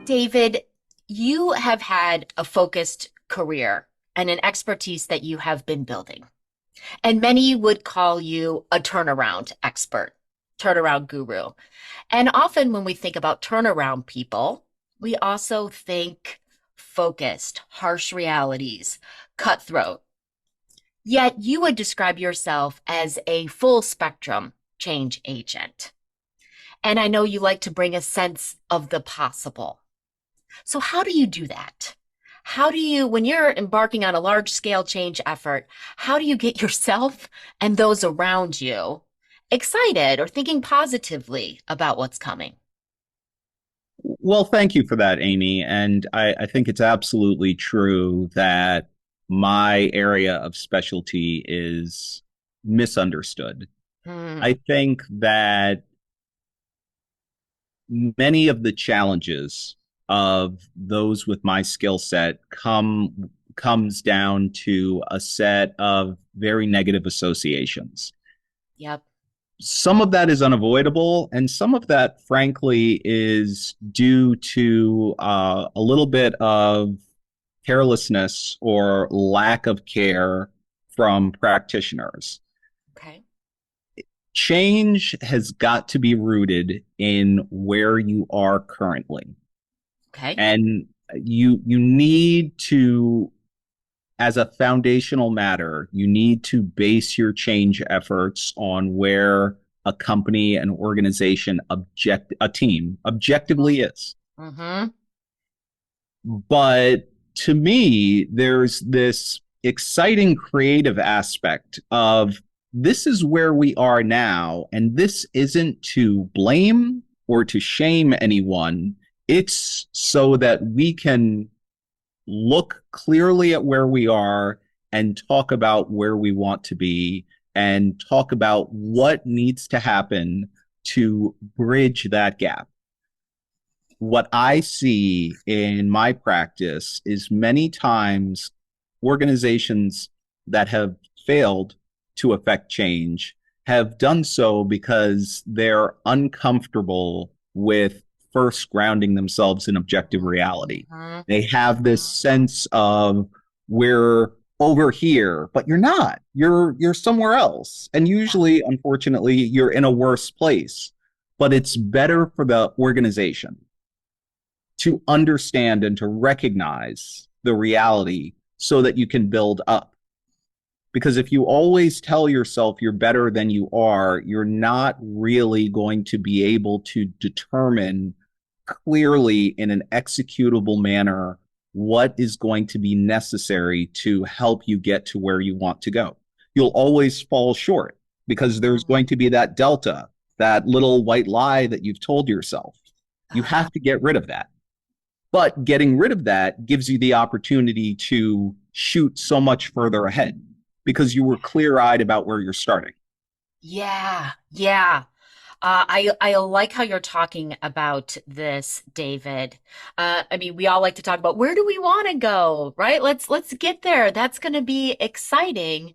David, you have had a focused career and an expertise that you have been building. And many would call you a turnaround expert, turnaround guru. And often when we think about turnaround people, we also think focused, harsh realities, cutthroat. Yet you would describe yourself as a full spectrum change agent. And I know you like to bring a sense of the possible. So, how do you do that? How do you, when you're embarking on a large scale change effort, how do you get yourself and those around you excited or thinking positively about what's coming? Well, thank you for that, Amy. And I think it's absolutely true that my area of specialty is misunderstood. Hmm. I think that many of the challenges of those with my skill set comes down to a set of very negative associations. Yep. Some of that is unavoidable, and some of that, frankly, is due to a little bit of carelessness or lack of care from practitioners. Okay. Change has got to be rooted in where you are currently. Okay. And you need to, as a foundational matter, you need to base your change efforts on where a company, an organization, a team objectively is. Mm-hmm. But to me, there's this exciting creative aspect of this is where we are now, and this isn't to blame or to shame anyone. It's so that we can look clearly at where we are and talk about where we want to be and talk about what needs to happen to bridge that gap. What I see in my practice is many times organizations that have failed to affect change have done so because they're uncomfortable with first grounding themselves in objective reality. Mm-hmm. They have this sense of we're over here, but you're not. You're somewhere else. And usually, unfortunately, you're in a worse place. But it's better for the organization to understand and to recognize the reality so that you can build up. Because if you always tell yourself you're better than you are, you're not really going to be able to determine clearly in an executable manner what is going to be necessary to help you get to where you want to go. You'll always fall short because there's going to be that delta, that little white lie that you've told yourself. You Uh-huh. have to get rid of that. But getting rid of that gives you the opportunity to shoot so much further ahead because you were clear eyed about where you're starting. Yeah, yeah. I like how you're talking about this, David. I mean, we all like to talk about where do we want to go, right? Let's get there. That's going to be exciting.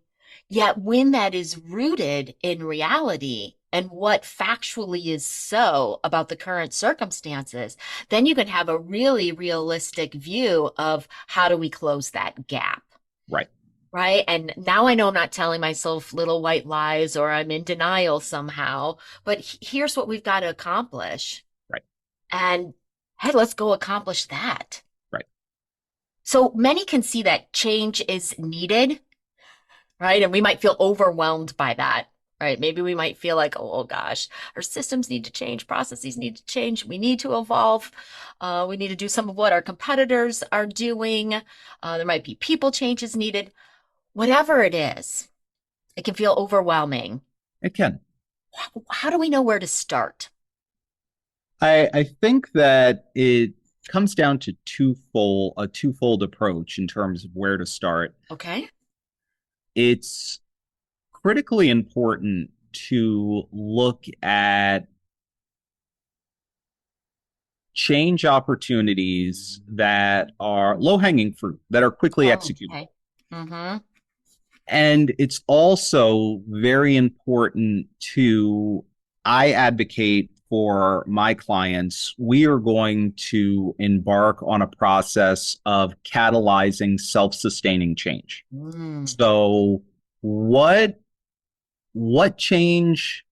Yet when that is rooted in reality and what factually is so about the current circumstances, then you can have a really realistic view of how do we close that gap. Right, Right. And now I know I'm not telling myself little white lies or I'm in denial somehow, but here's what we've got to accomplish. right, And hey, let's go accomplish that. right. So many can see that change is needed, right? And we might feel overwhelmed by that, right? Maybe we might feel like, oh gosh, our systems need to change, processes need to change, we need to evolve. We need to do some of what our competitors are doing. There might be people changes needed. Whatever it is, it can feel overwhelming. It can. How do we know where to start? I think that it comes down to a twofold approach in terms of where to start. Okay. It's critically important to look at change opportunities that are low hanging fruit, that are quickly Oh, executable. okay. Mm-hmm. And it's also very important to, I advocate for my clients, we are going to embark on a process of catalyzing self-sustaining change. Mm. So what change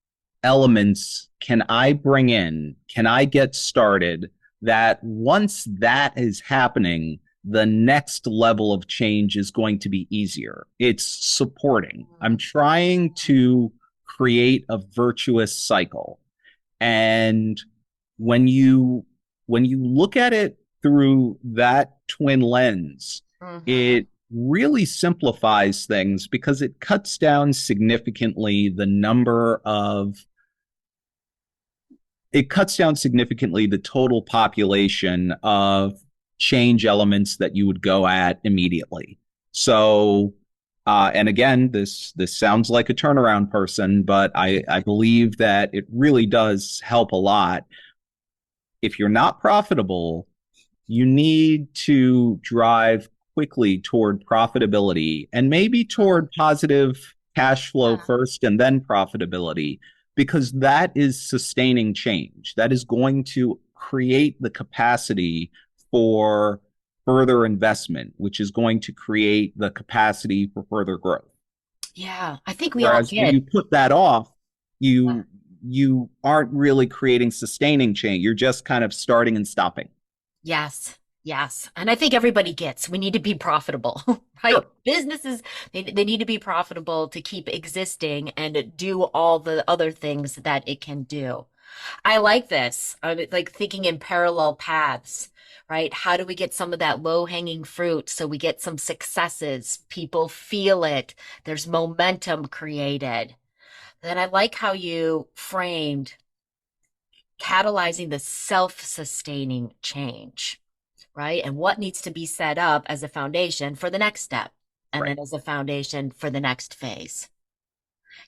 elements can I bring in? Can I get started that once that is happening, the next level of change is going to be easier? It's supporting. I'm trying to create a virtuous cycle. And when you when you look at it through that twin lens, Mhm. it really simplifies things because it cuts down significantly the total population of change elements that you would go at immediately. So, and again, this sounds like a turnaround person, but I believe that it really does help a lot. If you're not profitable, you need to drive quickly toward profitability and maybe toward positive cash flow Yeah. first and then profitability, because that is sustaining change. That is going to create the capacity for further investment, which is going to create the capacity for further growth. Yeah, I think we all Whereas when did. you put that off, you aren't really creating sustaining change. You're just kind of starting and stopping. Yes, yes. And I think everybody gets we need to be profitable, right? Sure. Businesses, they need to be profitable to keep existing and do all the other things that it can do. I like this. Like thinking in parallel paths, right? How do we get some of that low-hanging fruit so we get some successes? People feel it. There's momentum created. Then I like how you framed catalyzing the self-sustaining change, right? And what needs to be set up as a foundation for the next step, and Right. then as a foundation for the next phase.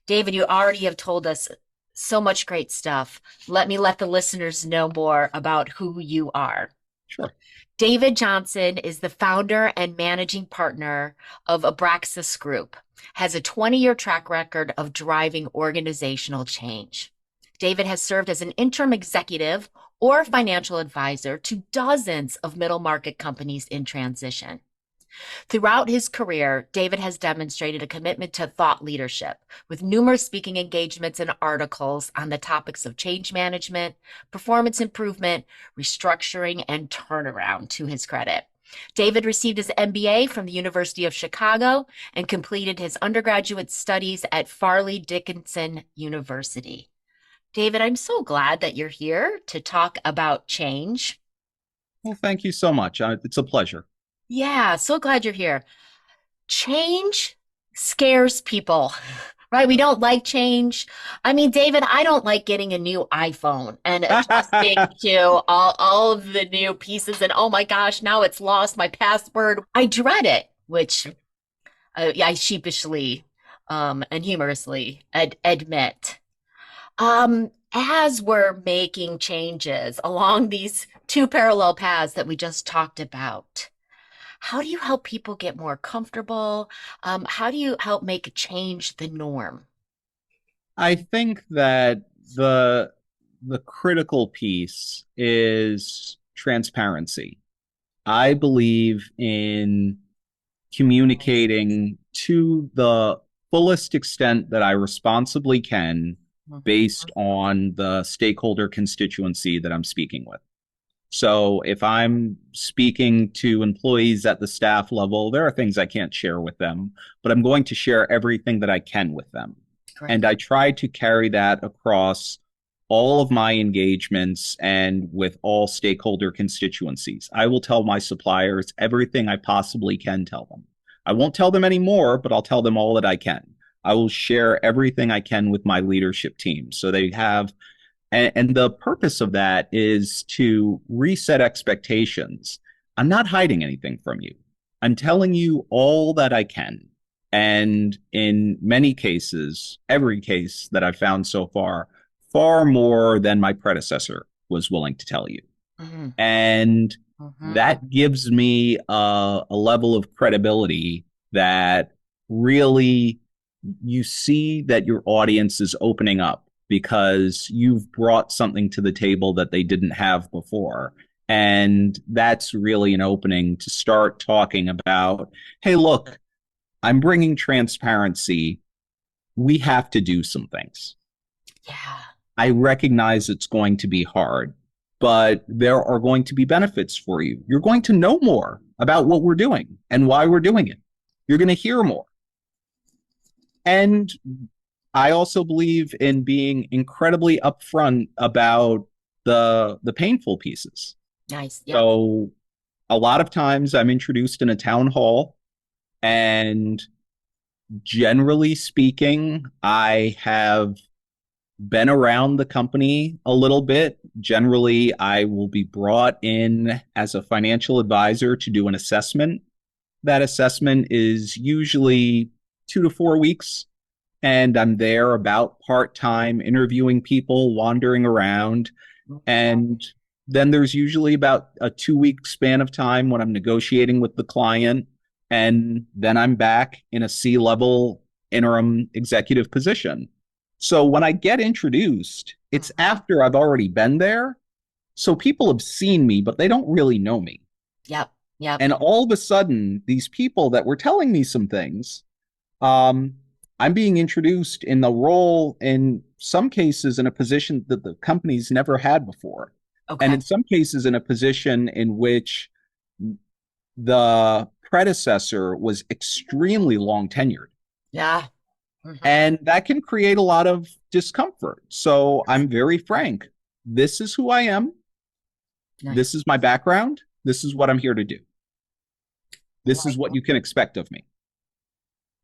David, you already have told us so much great stuff. Let the listeners know more about who you are. Sure. David Johnson is the founder and managing partner of Abraxas Group, has a 20-year track record of driving organizational change. David has served as an interim executive or financial advisor to dozens of middle market companies in transition. Throughout his career, David has demonstrated a commitment to thought leadership with numerous speaking engagements and articles on the topics of change management, performance improvement, restructuring, and turnaround to his credit. David received his MBA from the University of Chicago and completed his undergraduate studies at Farley Dickinson University. David, I'm so glad that you're here to talk about change. Well, thank you so much. It's a pleasure. Yeah, so glad you're here. Change scares people, right? We don't like change. I mean, David, I don't like getting a new iPhone and adjusting to all of the new pieces. And oh my gosh, now it's lost my password. I dread it, which yeah, I sheepishly and humorously admit. As we're making changes along these two parallel paths that we just talked about, how do you help people get more comfortable? How do you help make change the norm? I think that the the critical piece is transparency. I believe in communicating to the fullest extent that I responsibly can based Mhm. on the stakeholder constituency that I'm speaking with. So if I'm speaking to employees at the staff level, there are things I can't share with them, but I'm going to share everything that I can with them. And Great. I try to carry that across all of my engagements and with all stakeholder constituencies. I will tell my suppliers everything I possibly can tell them. I won't tell them any more, but I'll tell them all that I can. I will share everything I can with my leadership team so they have and the purpose of that is to reset expectations. I'm not hiding anything from you. I'm telling you all that I can. And in many cases, every case that I've found so far, far more than my predecessor was willing to tell you. Mhm. And Mhm. that gives me a level of credibility that really you see that your audience is opening up because you've brought something to the table that they didn't have before. And that's really an opening to start talking about, hey, look, I'm bringing transparency. We have to do some things. Yeah. I recognize it's going to be hard, but there are going to be benefits for you. You're going to know more about what we're doing and why we're doing it. You're going to hear more. And I also believe in being incredibly upfront about the painful pieces. Nice. Yep. So a lot of times I'm introduced in a town hall, and generally speaking, I have been around the company a little bit. Generally, I will be brought in as a financial advisor to do an assessment. That assessment is usually 2 to 4 weeks, and I'm there about part time, interviewing people, wandering around. And then there's usually about a 2 week span of time when I'm negotiating with the client. And then I'm back in a C-level interim executive position. So when I get introduced, it's Mhm. after I've already been there. So people have seen me, but they don't really know me. Yep. Yep. And all of a sudden, these people that were telling me some things, um, I'm being introduced in the role, in some cases, in a position that the company's never had before. And Okay. in some cases, in a position in which the predecessor was extremely long tenured. Yeah. Hmm. And that can create a lot of discomfort. So I'm very frank. This is who I am. This Nice. is my background. This is what I'm here to do. This is Like, what you can expect of me.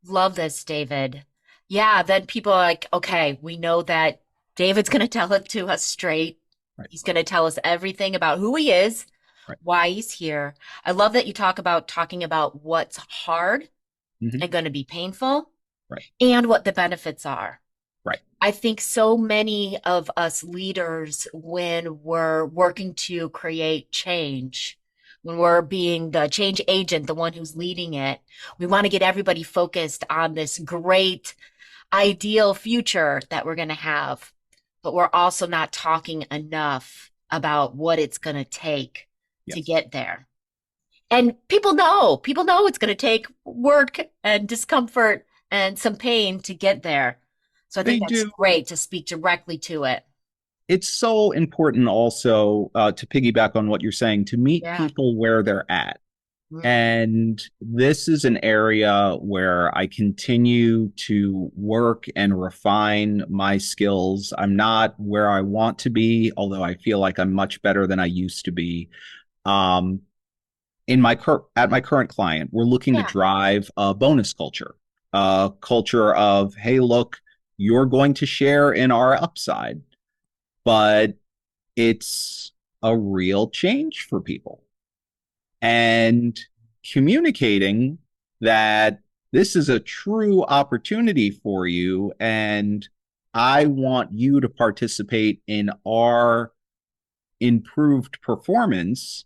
love this, David. Yeah. Then people are like, okay, we know that David's going to tell it to us straight. Right. He's going to tell us everything about who he is, Right. why he's here. I love that you talking about what's hard Mm-hmm. and going to be painful Right. and what the benefits are. Right. I think so many of us leaders, when we're working to create change, when we're being the change agent, the one who's leading it, we want to get everybody focused on this great ideal future that we're going to have. But we're also not talking enough about what it's going to take to Yes. get there. And people know it's going to take work and discomfort and some pain to get there. So I They think that's do. great to speak directly to it. It's so important also, to piggyback on what you're saying, to meet Yeah. people where they're at. Mhm. And this is an area where I continue to work and refine my skills. I'm not where I want to be, although I feel like I'm much better than I used to be. Um, at my current client, we're looking to Yeah. drive a bonus culture, a culture of, hey, look, you're going to share in our upside, but it's a real change for people. And communicating that this is a true opportunity for you, and I want you to participate in our improved performance.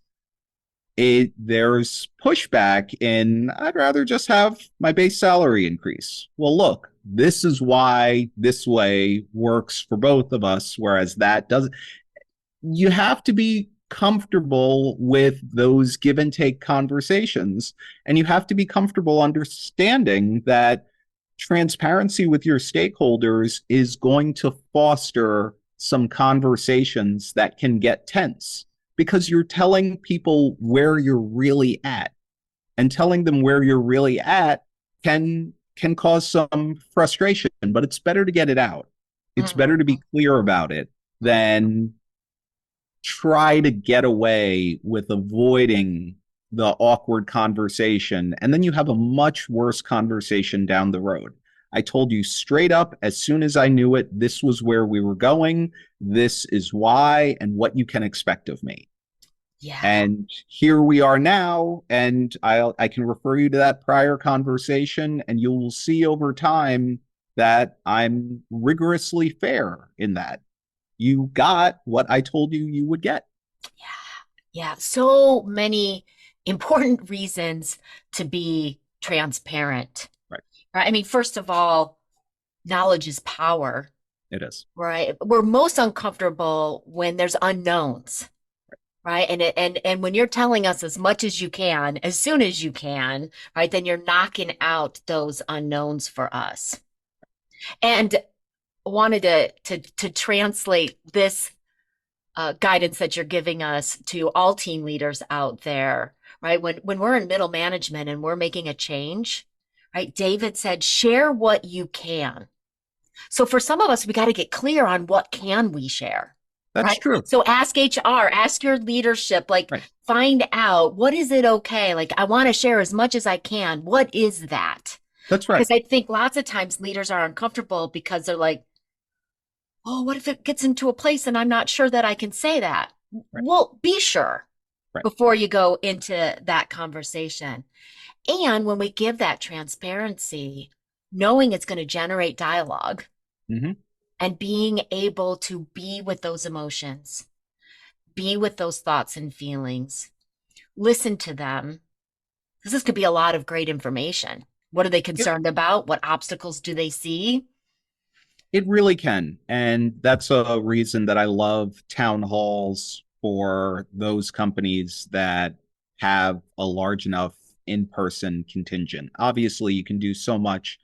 There's pushback in, I'd rather just have my base salary increase. Well, look, this is why this way works for both of us, whereas that doesn't. You have to be comfortable with those give and take conversations, and you have to be comfortable understanding that transparency with your stakeholders is going to foster some conversations that can get tense, because you're telling people where you're really at, and telling them where you're really at can cause some frustration, but it's better to get it out. It's better to Mhm. be clear about it than try to get away with avoiding the awkward conversation. And then you have a much worse conversation down the road. I told you straight up, as soon as I knew it, this was where we were going. This is why and what you can expect of me. Yeah. And here we are now. And I can refer you to that prior conversation, and you will see over time that I'm rigorously fair in that. You got what I told you you would get. Yeah. Yeah. So many important reasons to be transparent, Right. right? I mean, first of all, knowledge is power. It is. right? We're most uncomfortable when there's unknowns, right? And when you're telling us as much as you can, as soon as you can, right, then you're knocking out those unknowns for us. And wanted to translate this guidance that you're giving us to all team leaders out there, right? When we're in middle management and we're making a change, right? David said, share what you can. So for some of us, we got to get clear on what can we share, That's right? true. So ask HR, ask your leadership, like Right. find out what is it okay? Like I want to share as much as I can. What is that? That's right. Because I think lots of times leaders are uncomfortable because they're like, oh, what if it gets into a place and I'm not sure that I can say that? Right. Well, be sure Right. before you go into that conversation. And when we give that transparency, knowing it's going to generate dialogue Hmm. and being able to be with those emotions, be with those thoughts and feelings, listen to them, because this could be a lot of great information. What are they concerned about? What obstacles do they see? It really can. And that's a reason that I love town halls for those companies that have a large enough in-person contingent. Obviously, you can do so much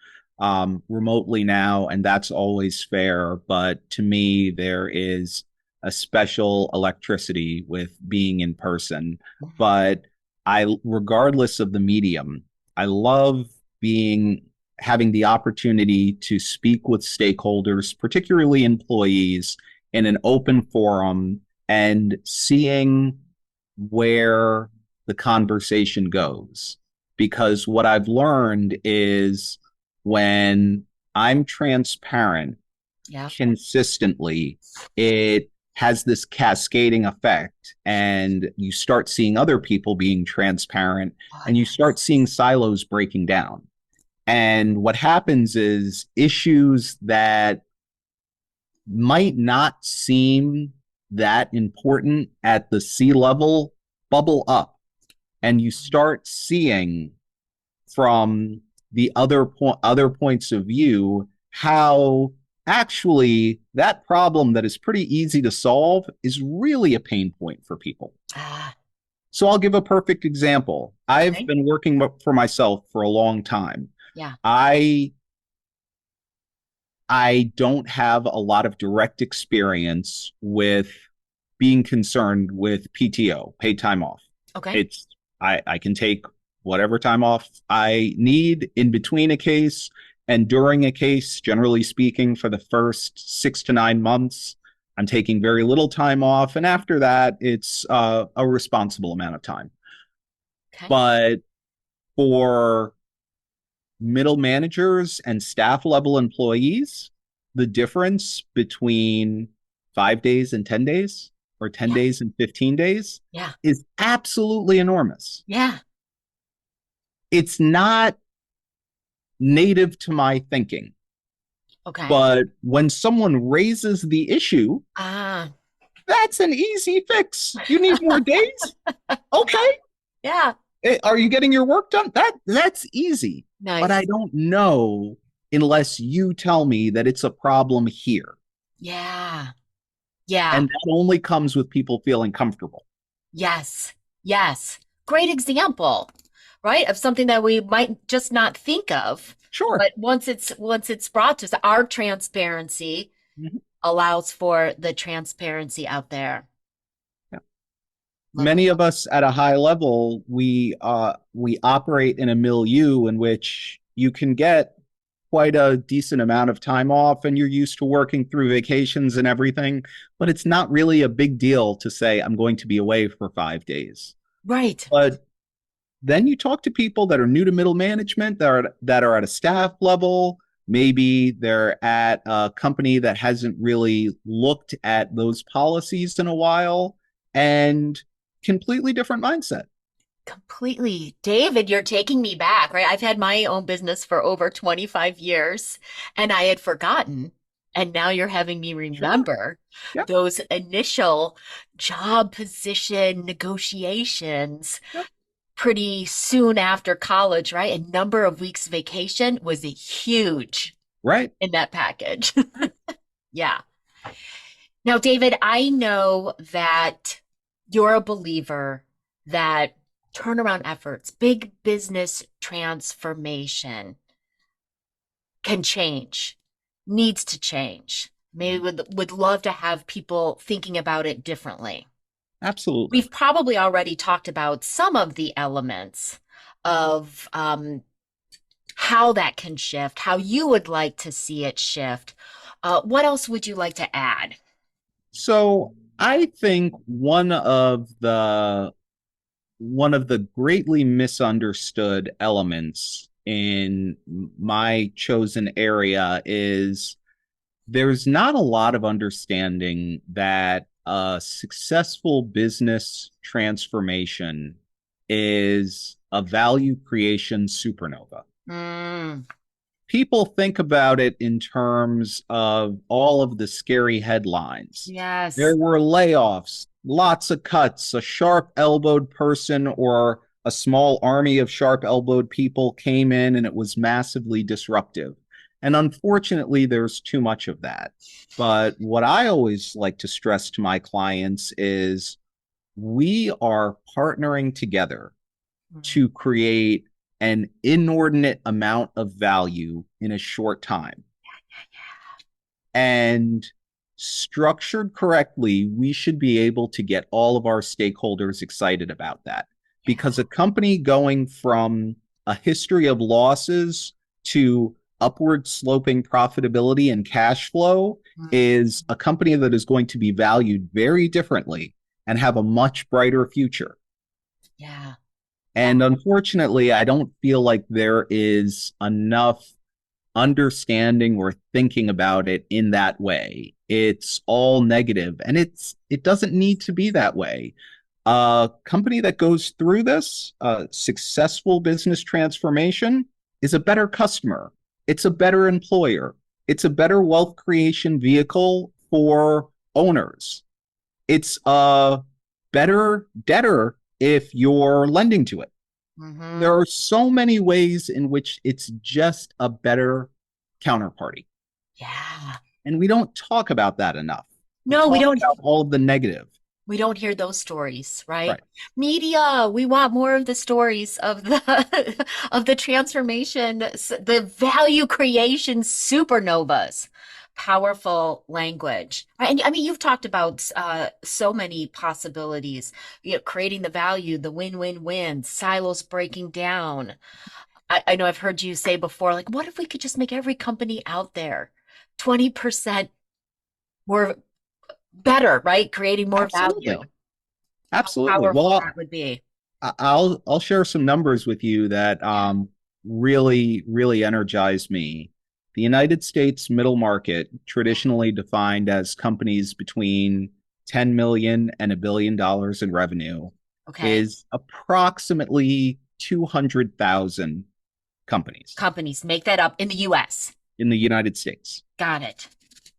remotely now, and that's always fair. But to me, there is a special electricity with being in person. But regardless of the medium, I love being having the opportunity to speak with stakeholders, particularly employees, in an open forum and seeing where the conversation goes. Because what I've learned is when I'm transparent Yeah. consistently, it has this cascading effect, and you start seeing other people being transparent, Oh, and you start seeing silos breaking down. And what happens is issues that might not seem that important at the sea level bubble up, and you start seeing from the other points of view how actually that problem that is pretty easy to solve is really a pain point for people. ah, So I'll give a perfect example. I've okay. been working for myself for a long time. Yeah. I I don't have a lot of direct experience with being concerned with PTO, paid time off. Okay. It's I can take whatever time off I need in between a case and during a case, generally speaking, for the first 6 to 9 months. I'm taking very little time off. And after that, it's a responsible amount of time. Okay. But for middle managers and staff level employees, the difference between 5 days and 10 days or 10 Yeah. days and 15 days Yeah. is absolutely enormous. Yeah. It's not native to my thinking, Okay. but when someone raises the issue, Ah, that's an easy fix. You need more days? Okay. yeah. Are you getting your work done? That's easy. But I Nice. don't know unless you tell me that it's a problem here. Yeah. Yeah. And that only comes with people feeling comfortable. Yes. Yes. Great example, right? Of something that we might just not think of. Sure. But once it's brought to us, our transparency Mhm. allows for the transparency out there. Yeah. Love Many it. of us at a high level, we operate in a milieu in which you can get quite a decent amount of time off and you're used to working through vacations and everything, but it's not really a big deal to say I'm going to be away for 5 days. Right. But then you talk to people that are new to middle management, that are at a staff level. Maybe they're at a company that hasn't really looked at those policies in a while, and completely different mindset. Completely. David, you're taking me back, right? I've had my own business for over 25 years and I had forgotten. And now you're having me Sure. remember Yep. those initial job position negotiations Yep. pretty soon after college, right? A number of weeks vacation was a huge Right. in that package. Yeah. Now, David, I know that you're a believer that turnaround efforts, big business transformation can change, needs to change. Maybe would love to have people thinking about it differently. Absolutely. We've probably already talked about some of the elements of how that can shift, how you would like to see it shift. What else would you like to add? So I think one of the greatly misunderstood elements in my chosen area is there's not a lot of understanding that a successful business transformation is a value creation supernova. Mm, People think about it in terms of all of the scary headlines. There yes. were layoffs, lots of cuts, a sharp elbowed person or a small army of sharp elbowed people came in and it was massively disruptive. And unfortunately, there's too much of that. But what I always like to stress to my clients is we are partnering together Mm, to create an inordinate amount of value in a short time. And structured correctly, we should be able to get all of our stakeholders excited about that. yeah. Because a company going from a history of losses to upward sloping profitability and cash flow Mm, is a company that is going to be valued very differently and have a much brighter future. yeah. Yeah. And unfortunately, I don't feel like there is enough understanding or thinking about it in that way. It's all negative, and it doesn't need to be that way. A company that goes through this successful business transformation is a better customer. It's a better employer. It's a better wealth creation vehicle for owners. It's a better debtor if you're lending to it. Hmm. There are so many ways in which it's just a better counterparty. Yeah. And we don't talk about that enough. We No, talk about all of the negative. we don't hear those stories, right? Right. Media, we want more of the stories of the of the transformation, the value creation supernovas. Powerful language. Right? And I mean, you've talked about so many possibilities, creating the value, the win-win-win, silos breaking down. I know I've heard you say before, like, what if we could just make every company out there 20% more better, right? Creating more value. Absolutely. Absolutely. Powerful Well, that would be. I'll share some numbers with you that Yeah. really energize me. The United States middle market, traditionally defined as companies between 10 million and $1 billion in revenue, Okay. is approximately 200,000 companies Companies make that up in the US. in the United States. Got it.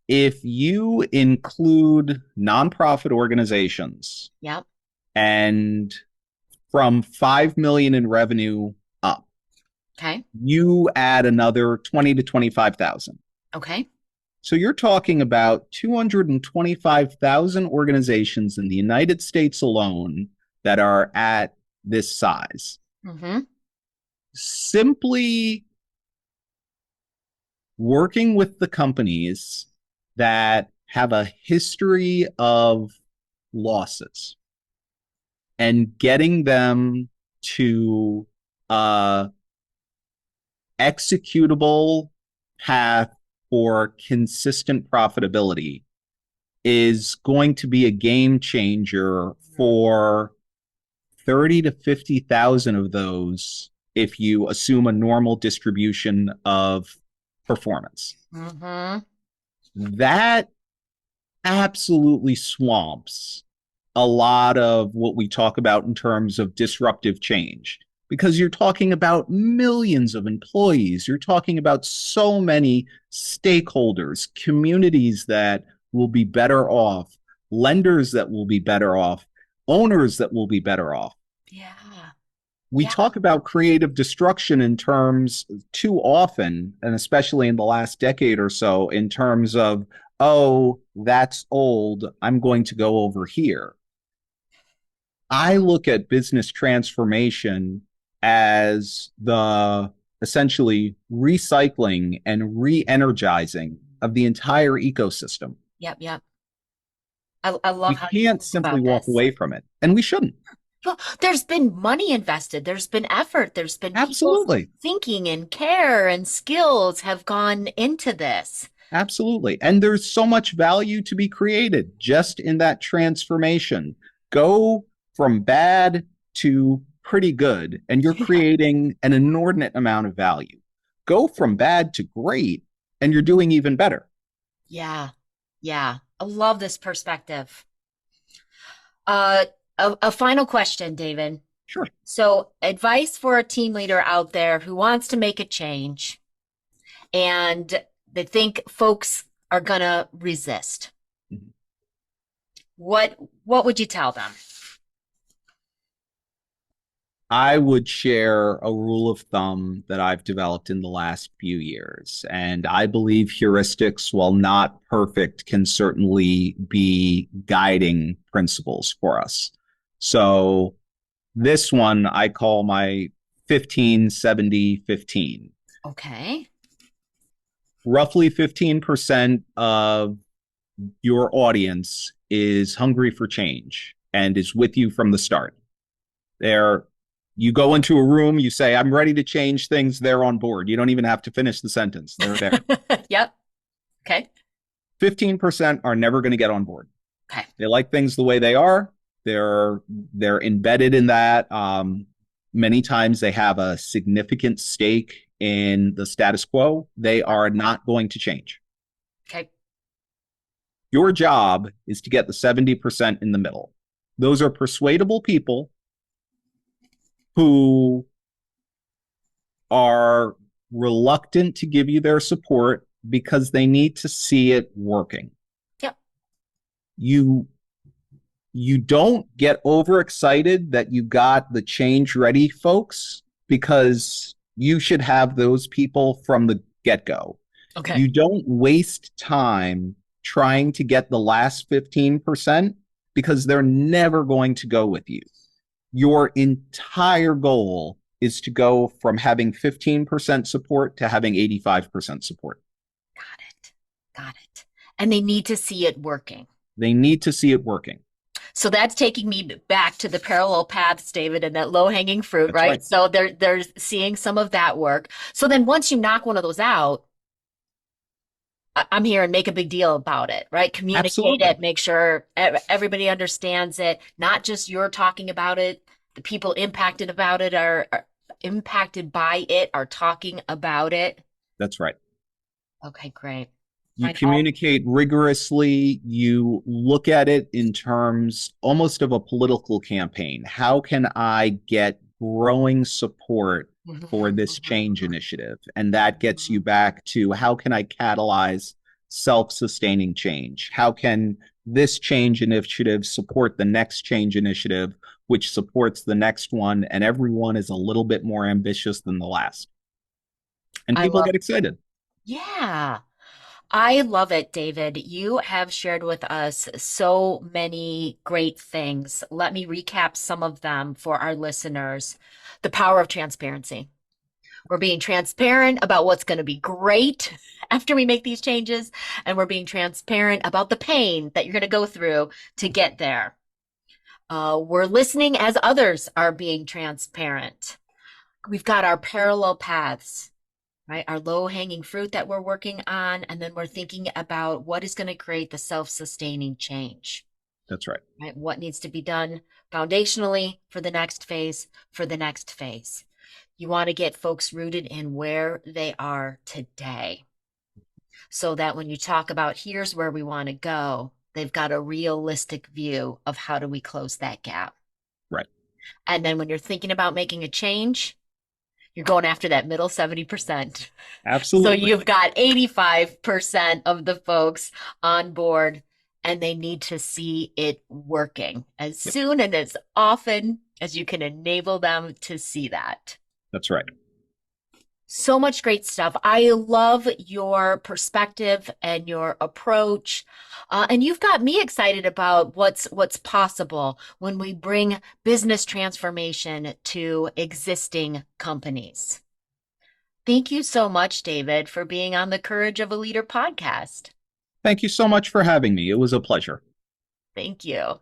If you include nonprofit organizations Yep. and from 5 million in revenue up, Okay. you add another 20 to 25,000. Okay. So you're talking about 225,000 organizations in the United States alone that are at this size. Mm-hmm. Simply working with the companies that have a history of losses and getting them to a executable path for consistent profitability is going to be a game changer for 30 to 50,000 of those if you assume a normal distribution of performance. Mm-hmm. That absolutely swamps a lot of what we talk about in terms of disruptive change because you're talking about millions of employees. You're talking about so many stakeholders, communities that will be better off, lenders that will be better off, owners that will be better off. Yeah. We Yeah. talk about creative destruction in terms too often, and especially in the last decade or so, in terms of oh, that's old, I'm going to go over here. I look at business transformation as the essentially recycling and re-energizing of the entire ecosystem. Yep, yep. I love We how you can't think simply about walk this. away from it, and we shouldn't. Well, there's been money invested, there's been effort, there's been people's Absolutely. thinking and care and skills have gone into this. Absolutely. And there's so much value to be created just in that transformation. Go from bad to pretty good, and you're Yeah. creating an inordinate amount of value. Go from bad to great, and you're doing even better. Yeah. Yeah. I love this perspective. Uh, a final question, David. Sure. So, advice for a team leader out there who wants to make a change and they think folks are gonna resist. What what would you tell them? I would share a rule of thumb that I've developed in the last few years. And I believe heuristics, while not perfect, can certainly be guiding principles for us. So this one I call my 15-70-15. Okay. Roughly 15% of your audience is hungry for change and is with you from the start. They're You go into a room, you say, I'm ready to change things, they're on board. You don't even have to finish the sentence. They're there. Yep. Okay. 15% are never going to get on board. Okay. They like things the way they are. They're embedded in that. Many times they have a significant stake in the status quo. They are not going to change. Okay. Your job is to get the 70% in the middle. Those are persuadable people who are reluctant to give you their support because they need to see it working. Yep. You you don't get overexcited that you got the change ready folks, because you should have those people from the get-go. Okay. You don't waste time trying to get the last 15% because they're never going to go with you. Your entire goal is to go from having 15% support to having 85% support. Got it. Got it. And they need to see it working. They need to see it working. So that's taking me back to the parallel paths, David, and that low-hanging fruit, That's right. right? So they're seeing some of that work. So then once you knock one of those out, I'm here and make a big deal about it, right? Communicate Absolutely. it, make sure everybody understands it, not just you're talking about it. The people impacted about it are impacted by it, are talking about it. That's right. Okay, great. You I know. communicate rigorously. You look at it in terms almost of a political campaign. How can I get growing support Mhm, for this mhm, change initiative? And that gets you mhm. back to how can I catalyze self-sustaining change? How can this change initiative support the next change initiative, which supports the next one? And everyone is a little bit more ambitious than the last. And I people love, get excited. yeah. I love it, David. You have shared with us so many great things. Let me recap some of them for our listeners. The power of transparency. We're being transparent about what's going to be great after we make these changes, and we're being transparent about the pain that you're going to go through to get there. We're listening as others are being transparent. We've got our parallel paths, right? Our low hanging fruit that we're working on. And then we're thinking about what is going to create the self sustaining change, That's right. right? What needs to be done foundationally for the next phase, for the next phase. You want to get folks rooted in where they are today so that when you talk about here's where we want to go, they've got a realistic view of how do we close that gap. Right. And then when you're thinking about making a change, you're going after that middle 70%. So Absolutely. you've got 85% of the folks on board, and they need to see it working as Yep. soon and as often as you can enable them to see that. That's right. So much great stuff. I love your perspective and your approach. And you've got me excited about what's possible when we bring business transformation to existing companies. Thank you so much, David, for being on the Courage of a Leader podcast. Thank you so much for having me. It was a pleasure. Thank you.